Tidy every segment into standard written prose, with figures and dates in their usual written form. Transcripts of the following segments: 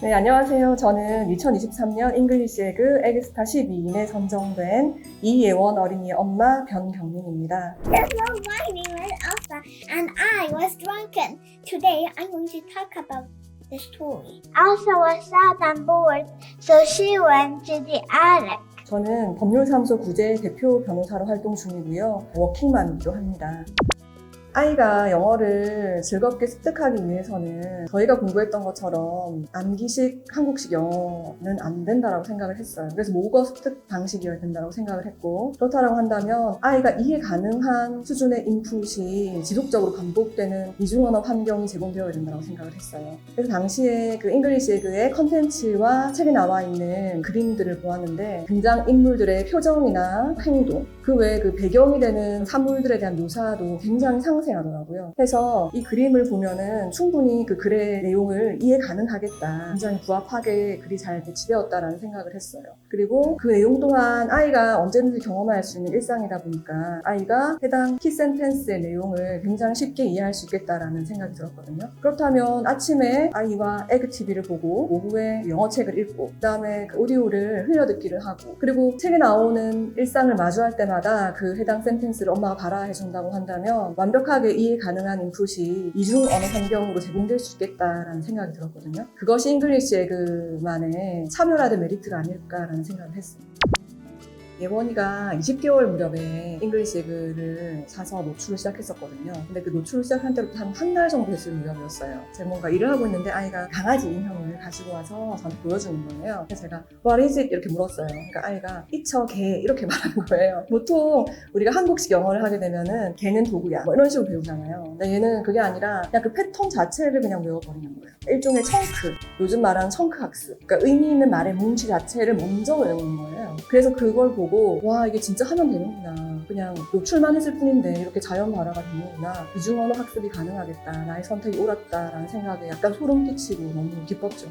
네, 안녕하세요. 저는 2023년 잉글리시 에그 에그스타 12인에 선정된 이예원 어린이의 엄마 변경민입니다. Hello, my name is Elsa, and I was drunken. Today, I'm going to talk about the story. Elsa was sad and bored, so she went to the attic. 저는 법률사무소 구제 대표 변호사로 활동 중이고요. 워킹맘이기도 합니다. 아이가 영어를 즐겁게 습득하기 위해서는 저희가 공부했던 것처럼 암기식 한국식 영어는 안 된다고 생각을 했어요. 그래서 모국어 습득 방식이어야 된다고 생각을 했고, 그렇다고 한다면 아이가 이해 가능한 수준의 인풋이 지속적으로 반복되는 이중언어 환경이 제공되어야 된다고 생각을 했어요. 그래서 당시에 그 잉글리시 에그의 컨텐츠와 책에 나와 있는 그림들을 보았는데, 등장인물들의 표정이나 행동, 그 외에 그 배경이 되는 사물들에 대한 묘사도 굉장히 상세하더라고요. 그래서 이 그림을 보면은 충분히 그 글의 내용을 이해 가능하겠다. 굉장히 부합하게 글이 잘 배치되었다라는 생각을 했어요. 그리고 그 내용 또한 아이가 언제든지 경험할 수 있는 일상이다 보니까 아이가 해당 키센텐스의 내용을 굉장히 쉽게 이해할 수 있겠다라는 생각이 들었거든요. 그렇다면 아침에 아이와 에그TV를 보고 오후에 영어책을 읽고 그다음에 그 오디오를 흘려듣기를 하고, 그리고 책에 나오는 일상을 마주할 때마다 그 해당 센텐스를 엄마가 발화해준다고 한다면 완벽하게 이해 가능한 인풋이 이중 언어 환경으로 제공될 수 있겠다라는 생각이 들었거든요. 그것이 잉글리시 에그만의 차별화된 메리트가 아닐까라는 생각을 했어요. 예원이가 20개월 무렵에 잉글리시 에그를 사서 노출을 시작했었거든요. 근데 그 노출을 시작한 때부터 한 달 정도 됐을 무렵이었어요. 제가 뭔가 일을 하고 있는데 아이가 강아지 인형을 가지고 와서 저한테 보여주는 거예요. 그래서 제가 What is it? 이렇게 물었어요. 그러니까 아이가 이처 개 이렇게 말하는 거예요. 보통 우리가 한국식 영어를 하게 되면은 개는 도구야 뭐 이런 식으로 배우잖아요. 근데 얘는 그게 아니라 그냥 그 패턴 자체를 그냥 외워버리는 거예요. 일종의 청크, 요즘 말하는 청크 학습. 그러니까 의미 있는 말의 뭉치 자체를 먼저 외우는 거예요. 그래서 그걸 보고 와, 이게 진짜 하면 되는구나. 그냥 노출만 했을 뿐인데 이렇게 자연 발화가 되는구나. 이중언어 학습이 가능하겠다. 나의 선택이 옳았다라는 생각에 약간 소름 끼치고 너무 기뻤죠.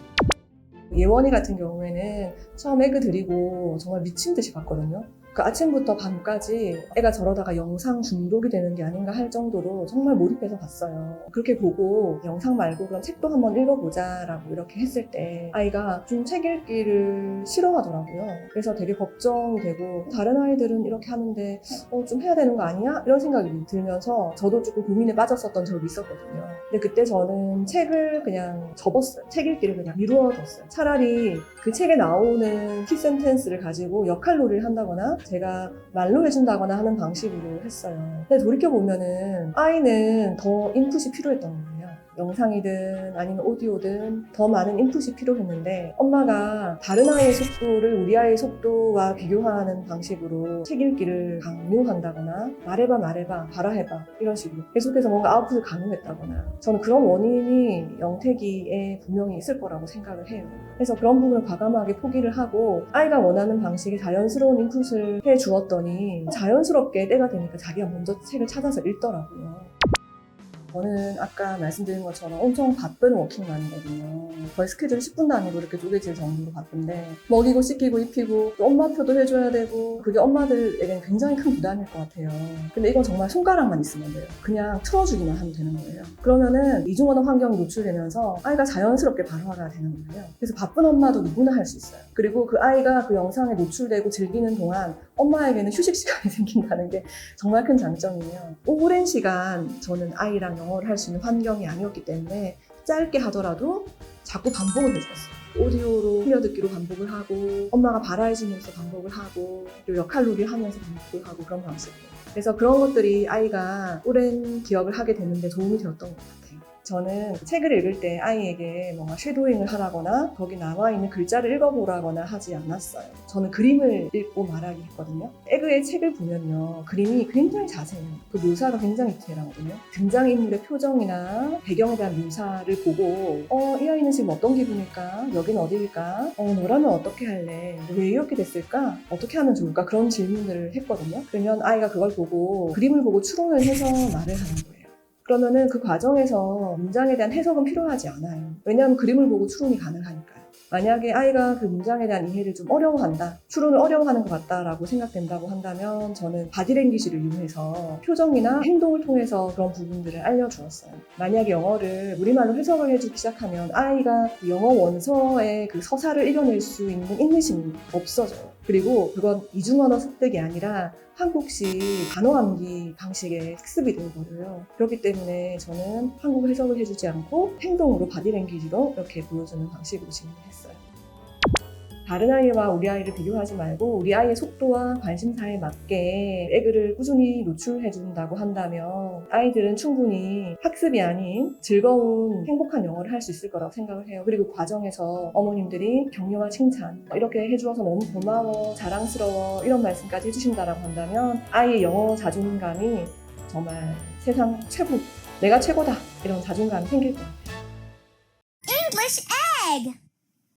예원이 같은 경우에는 처음 에그 드리고 정말 미친 듯이 봤거든요. 그 아침부터 밤까지 애가 저러다가 영상 중독이 되는 게 아닌가 할 정도로 정말 몰입해서 봤어요. 그렇게 보고 영상 말고 그럼 책도 한번 읽어보자 라고 이렇게 했을 때 아이가 좀 책 읽기를 싫어하더라고요. 그래서 되게 걱정이 되고, 다른 아이들은 이렇게 하는데 좀 해야 되는 거 아니야? 이런 생각이 들면서 저도 조금 고민에 빠졌었던 적이 있었거든요. 근데 그때 저는 책을 그냥 접었어요. 책 읽기를 그냥 미루어뒀어요. 차라리 그 책에 나오는 키센텐스를 가지고 역할놀이를 한다거나 제가 말로 해준다거나 하는 방식으로 했어요. 근데 돌이켜보면은 아이는 더 인풋이 필요했던 거예요. 영상이든 아니면 오디오든 더 많은 인풋이 필요했는데 엄마가 다른 아이의 속도를 우리 아이의 속도와 비교하는 방식으로 책 읽기를 강요한다거나 말해봐 발화해봐 이런 식으로 계속해서 뭔가 아웃풋을 강요했다거나, 저는 그런 원인이 영태기에 분명히 있을 거라고 생각을 해요. 그래서 그런 부분을 과감하게 포기를 하고 아이가 원하는 방식의 자연스러운 인풋을 해주었더니 자연스럽게 때가 되니까 자기가 먼저 책을 찾아서 읽더라고요. 저는 아까 말씀드린 것처럼 엄청 바쁜 워킹맘이거든요. 거의 스케줄 10분 단위로 이렇게 쪼개질 정도로 바쁜데 먹이고 씻기고 입히고 또 엄마표도 해줘야 되고, 그게 엄마들에게는 굉장히 큰 부담일 것 같아요. 근데 이건 정말 손가락만 있으면 돼요. 그냥 틀어주기만 하면 되는 거예요. 그러면은 이중언어 환경이 노출되면서 아이가 자연스럽게 발화가 되는 거예요. 그래서 바쁜 엄마도 누구나 할 수 있어요. 그리고 그 아이가 그 영상에 노출되고 즐기는 동안 엄마에게는 휴식 시간이 생긴다는 게 정말 큰 장점이에요. 오랜 시간 저는 아이랑 영어를 할 수 있는 환경이 아니었기 때문에 짧게 하더라도 자꾸 반복을 해줬어요. 오디오로 흘려듣기로 반복을 하고 엄마가 발화해주면서 반복을 하고 그리고 역할놀이를 하면서 반복을 하고 그런 방식이에요. 그래서 그런 것들이 아이가 오랜 기억을 하게 되는데 도움이 되었던 것 같아요. 저는 책을 읽을 때 아이에게 뭔가 쉐도잉을 하라거나 거기 나와 있는 글자를 읽어보라거나 하지 않았어요. 저는 그림을 읽고 말하기 했거든요. 에그의 책을 보면요, 그림이 굉장히 자세해요. 그 묘사가 굉장히 디테일하거든요. 등장인물의 표정이나 배경에 대한 묘사를 보고 이 아이는 지금 어떤 기분일까? 여긴 어디일까? 너라면 어떻게 할래? 왜 이렇게 됐을까? 어떻게 하면 좋을까? 그런 질문들을 했거든요. 그러면 아이가 그걸 보고 그림을 보고 추론을 해서 말을 하는 거예요. 그러면은 그 과정에서 문장에 대한 해석은 필요하지 않아요. 왜냐하면 그림을 보고 추론이 가능하니까요. 만약에 아이가 그 문장에 대한 이해를 좀 어려워한다, 추론을 어려워하는 것 같다라고 생각된다고 한다면 저는 바디랭귀지를 이용해서 표정이나 행동을 통해서 그런 부분들을 알려주었어요. 만약에 영어를 우리말로 해석을 해주기 시작하면 아이가 그 영어 원서의 그 서사를 읽어낼 수 있는 인내심이 없어져요. 그리고 그건 이중언어 습득이 아니라 한국식 단어 암기 방식의 학습이 되어버려요. 그렇기 때문에 저는 한국 해석을 해주지 않고 행동으로 바디랭귀지로 이렇게 보여주는 방식으로 진행을 했어요. 다른 아이와 우리 아이를 비교하지 말고 우리 아이의 속도와 관심사에 맞게 에그를 꾸준히 노출해준다고 한다면 아이들은 충분히 학습이 아닌 즐거운 행복한 영어를 할 수 있을 거라고 생각을 해요. 그리고 과정에서 어머님들이 격려와 칭찬 이렇게 해주어서 너무 고마워, 자랑스러워 이런 말씀까지 해주신다라고 한다면 아이의 영어 자존감이 정말 세상 최고, 내가 최고다 이런 자존감이 생길 거예요. English egg!